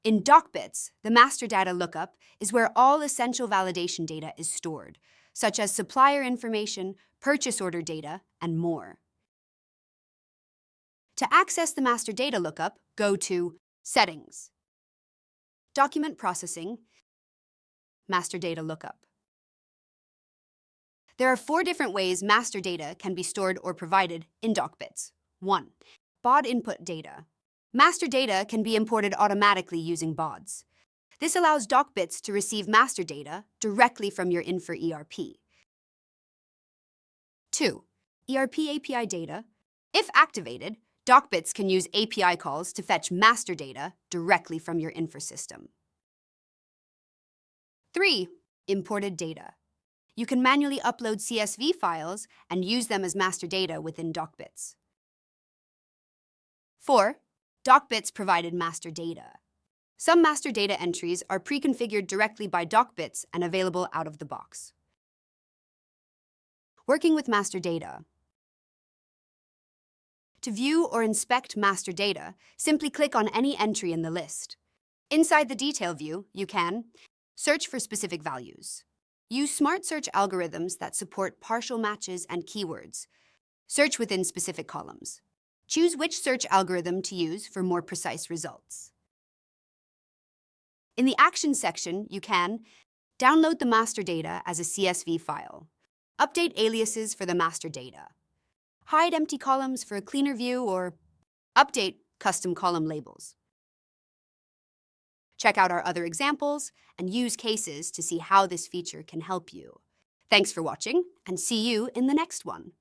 In DocBits, the master data lookup is where all essential validation data is stored, such as supplier information, purchase order data, and more. To access the master data lookup, go to Settings, Document Processing, Master Data Lookup. There are 4 different ways master data can be stored or provided in DocBits. 1. BOD input data. Master data can be imported automatically using BODs. This allows DocBits to receive master data directly from your Infor ERP. 2. ERP API data. If activated, DocBits can use API calls to fetch master data directly from your Infor system. 3. Imported data. You can manually upload CSV files and use them as master data within DocBits. 4. DocBits provided master data. Some master data entries are pre-configured directly by DocBits and available out of the box. Working with master data. To view or inspect master data, simply click on any entry in the list. Inside the detail view, you can search for specific values. Use smart search algorithms that support partial matches and keywords. Search within specific columns. Choose which search algorithm to use for more precise results. In the Actions section, you can download the master data as a CSV file, update aliases for the master data, hide empty columns for a cleaner view, or update custom column labels. Check out our other examples and use cases to see how this feature can help you. Thanks for watching, and see you in the next one.